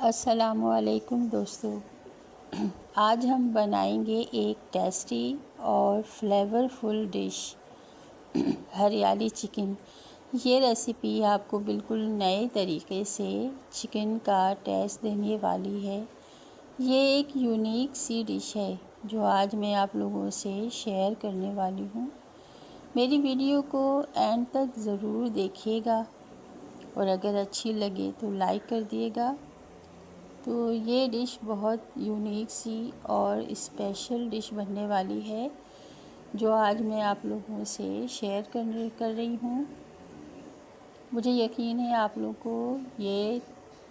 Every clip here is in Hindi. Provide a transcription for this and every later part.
अस्सलामुअलैकुम दोस्तों। आज हम बनाएंगे एक टेस्टी और फ्लेवरफुल डिश हरियाली चिकन। ये रेसिपी आपको बिल्कुल नए तरीके से चिकन का टेस्ट देने वाली है। ये एक यूनिक सी डिश है जो आज मैं आप लोगों से शेयर करने वाली हूँ। मेरी वीडियो को एंड तक ज़रूर देखिएगा और अगर अच्छी लगे तो लाइक कर दिएगा। तो ये डिश बहुत यूनिक सी और स्पेशल डिश बनने वाली है जो आज मैं आप लोगों से शेयर कर रही हूँ। मुझे यकीन है आप लोगों को ये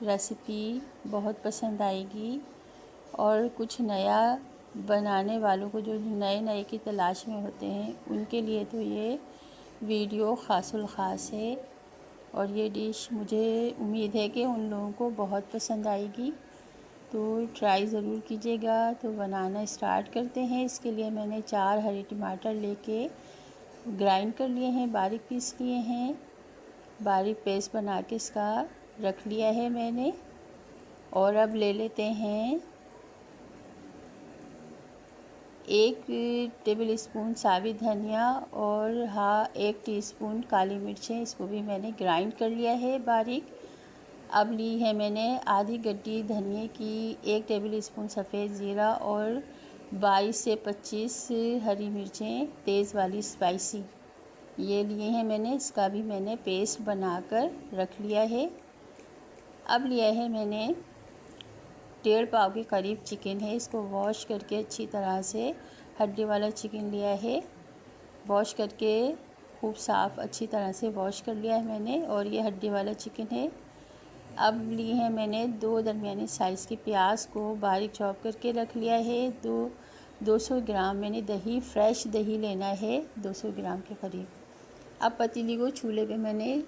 रेसिपी बहुत पसंद आएगी और कुछ नया बनाने वालों को जो नए नए की तलाश में होते हैं उनके लिए तो ये वीडियो ख़ासुल ख़ास है। और ये डिश मुझे उम्मीद है कि उन लोगों को बहुत पसंद आएगी, तो ट्राई ज़रूर कीजिएगा। तो बनाना स्टार्ट करते हैं। इसके लिए मैंने 4 हरे टमाटर लेके ग्राइंड कर लिए हैं, बारीक पीस लिए हैं, बारीक पेस्ट बना के इसका रख लिया है मैंने। और अब ले लेते हैं 1 टेबल स्पून साबित धनिया और 1 टीस्पून काली मिर्चें, इसको भी मैंने ग्राइंड कर लिया है बारीक। अब ली है मैंने आधी गड्डी धनिए की, 1 टेबल स्पून सफ़ेद ज़ीरा और 22 से 25 हरी मिर्चें तेज़ वाली स्पाइसी ये लिए हैं मैंने। इसका भी मैंने पेस्ट बनाकर रख लिया है। अब लिया है मैंने 1.5 पाव के करीब चिकन है। इसको वॉश करके अच्छी तरह से, हड्डी वाला चिकन लिया है, वॉश करके खूब साफ़ अच्छी तरह से वॉश कर लिया है मैंने। और ये हड्डी वाला चिकन है। अब ली है मैंने 2 दरमियाने साइज़ के प्याज को बारीक चॉप करके रख लिया है। 200 ग्राम मैंने दही, फ्रेश दही लेना है, 200 ग्राम के करीब। अब पतीली को चूल्हे पे मैंने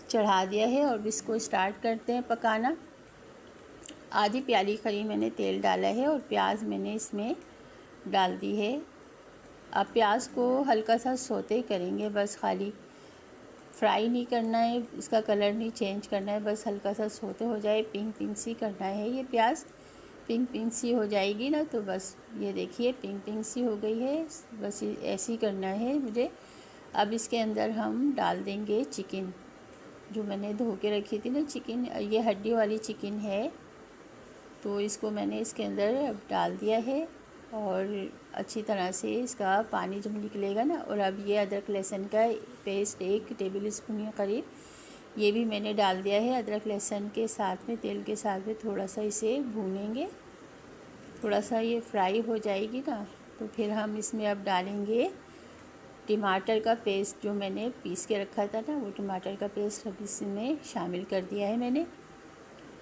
चढ़ा दिया है और इसको स्टार्ट करते हैं पकाना। आधी प्याली करीब मैंने तेल डाला है और प्याज मैंने इसमें डाल दी है। अब प्याज को हल्का सा सौते करेंगे, बस खाली फ्राई नहीं करना है, इसका कलर नहीं चेंज करना है, बस हल्का सा सौते हो जाए, पिंक पिंक सी करना है। ये प्याज पिंक पिंक सी हो जाएगी ना, तो बस ये देखिए पिंक पिंक सी हो गई है, बस ऐसे ही करना है मुझे। अब इसके अंदर हम डाल देंगे चिकन जो मैंने धो के रखी थी ना चिकन, ये हड्डी वाली चिकन है, तो इसको मैंने इसके अंदर अब डाल दिया है और अच्छी तरह से इसका पानी जब निकलेगा ना। और अब ये अदरक लहसुन का पेस्ट 1 टेबल स्पून के करीब ये भी मैंने डाल दिया है। अदरक लहसुन के साथ में, तेल के साथ में थोड़ा सा इसे भूनेंगे, थोड़ा सा ये फ्राई हो जाएगी ना, तो फिर हम इसमें अब डालेंगे टमाटर का पेस्ट जो मैंने पीस के रखा था ना, वो टमाटर का पेस्ट अब इसमें शामिल कर दिया है मैंने।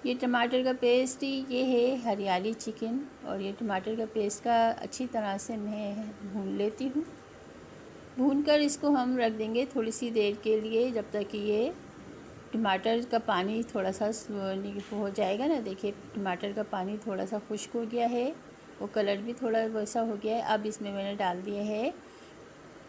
ये टमाटर का पेस्ट ये है हरियाली चिकन, और ये टमाटर का पेस्ट का अच्छी तरह से मैं भून लेती हूँ। भूनकर इसको हम रख देंगे थोड़ी सी देर के लिए, जब तक कि ये टमाटर का पानी थोड़ा सा हो जाएगा ना। देखिए टमाटर का पानी थोड़ा सा खुश्क हो गया है, वो कलर भी थोड़ा वैसा हो गया है। अब इसमें मैंने डाल दिया है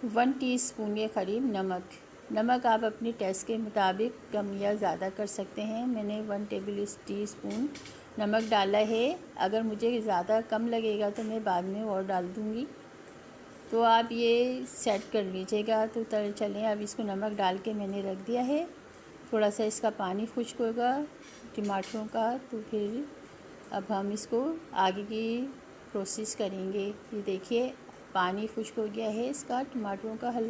1 टीस्पून के करीब नमक। नमक आप अपने टेस्ट के मुताबिक कम या ज़्यादा कर सकते हैं। मैंने 1 टेबल टीस्पून नमक डाला है। अगर मुझे ज़्यादा कम लगेगा तो मैं बाद में और डाल दूँगी, तो आप ये सेट कर लीजिएगा। तो चलें, अब इसको नमक डाल के मैंने रख दिया है। थोड़ा सा इसका पानी खुश्क होगा टमाटरों का, तो फिर अब हम इसको आगे की प्रोसेस करेंगे। ये देखिए पानी खुश्क हो गया है इसका, टमाटरों का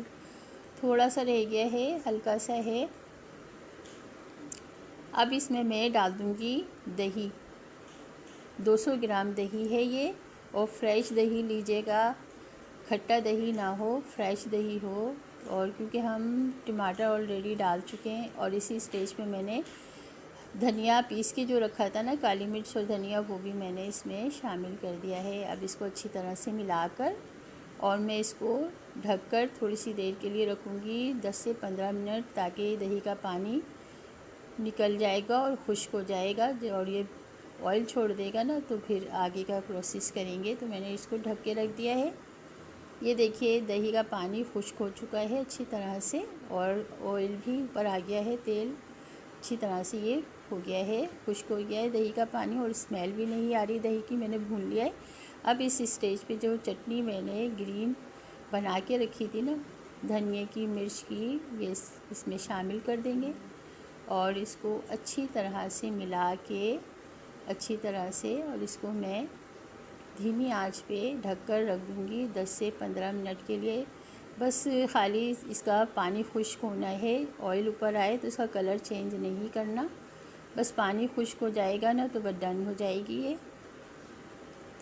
थोड़ा सा रह गया है, हल्का सा है। अब इसमें मैं डाल दूँगी दही, 200 ग्राम दही है ये, और फ्रेश दही लीजिएगा, खट्टा दही ना हो, फ्रेश दही हो। और क्योंकि हम टमाटर ऑलरेडी डाल चुके हैं, और इसी स्टेज पे मैंने धनिया पीस के जो रखा था ना, काली मिर्च और धनिया, वो भी मैंने इसमें शामिल कर दिया है। अब इसको अच्छी तरह से मिलाकर और मैं इसको ढककर थोड़ी सी देर के लिए रखूँगी, 10 से 15 मिनट, ताकि दही का पानी निकल जाएगा और खुश्क हो जाएगा और ये ऑयल छोड़ देगा ना, तो फिर आगे का प्रोसेस करेंगे। तो मैंने इसको ढक के रख दिया है। ये देखिए दही का पानी खुश्क हो चुका है अच्छी तरह से, और ऑयल भी ऊपर आ गया है, तेल अच्छी तरह से ये हो गया है, खुश्क हो गया है दही का पानी और स्मेल भी नहीं आ रही दही की, मैंने भून लिया है। अब इस स्टेज पे जो चटनी मैंने ग्रीन बना के रखी थी ना, धनिए की, मिर्च की, ये इसमें शामिल कर देंगे और इसको अच्छी तरह से मिला के अच्छी तरह से, और इसको मैं धीमी आंच पे ढककर रख दूँगी 10 से 15 मिनट के लिए। बस खाली इसका पानी खुश्क होना है, ऑयल ऊपर आए तो इसका कलर चेंज नहीं करना, बस पानी खुश्क हो जाएगा ना तो बस डन हो जाएगी ये।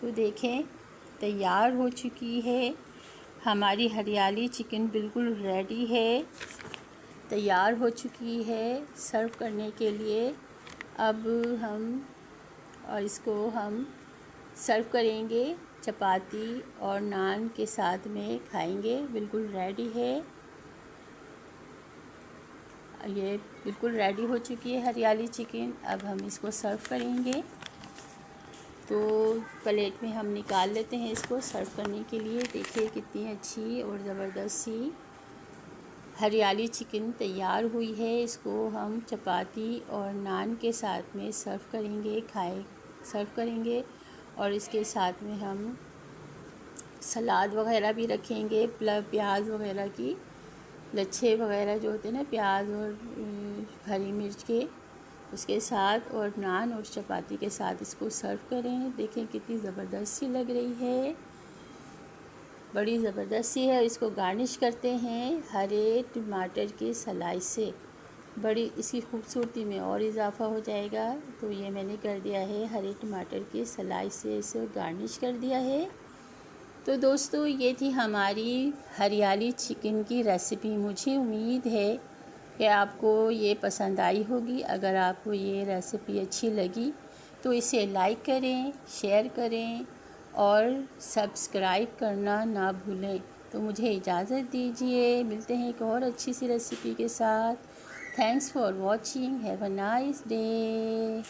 तो देखें तैयार हो चुकी है हमारी हरियाली चिकन, बिल्कुल रेडी है, तैयार हो चुकी है सर्व करने के लिए। अब इसको हम सर्व करेंगे, चपाती और नान के साथ में खाएंगे। बिल्कुल रेडी है, ये बिल्कुल रेडी हो चुकी है हरियाली चिकन। अब हम इसको सर्व करेंगे, तो प्लेट में हम निकाल लेते हैं इसको सर्व करने के लिए। देखिए कितनी अच्छी और ज़बरदस्त सी हरियाली चिकन तैयार हुई है। इसको हम चपाती और नान के साथ में सर्व करेंगे और इसके साथ में हम सलाद वगैरह भी रखेंगे, प्याज वगैरह की, लच्छे वगैरह जो होते हैं ना, प्याज और हरी मिर्च के, उसके साथ और नान और चपाती के साथ इसको सर्व करें। देखें कितनी ज़बरदस्त सी लग रही है, बड़ी ज़बरदस्त सी है। इसको गार्निश करते हैं हरे टमाटर की स्लाइस से, बड़ी इसकी खूबसूरती में और इजाफ़ा हो जाएगा। तो ये मैंने कर दिया है, हरे टमाटर की स्लाइस से इसे गार्निश कर दिया है। तो दोस्तों ये थी हमारी हरियाली चिकन की रेसिपी। मुझे उम्मीद है कि आपको ये पसंद आई होगी। अगर आपको ये रेसिपी अच्छी लगी तो इसे लाइक करें, शेयर करें और सब्सक्राइब करना ना भूलें। तो मुझे इजाज़त दीजिए, मिलते हैं एक और अच्छी सी रेसिपी के साथ। Thanks for watching, have a nice day.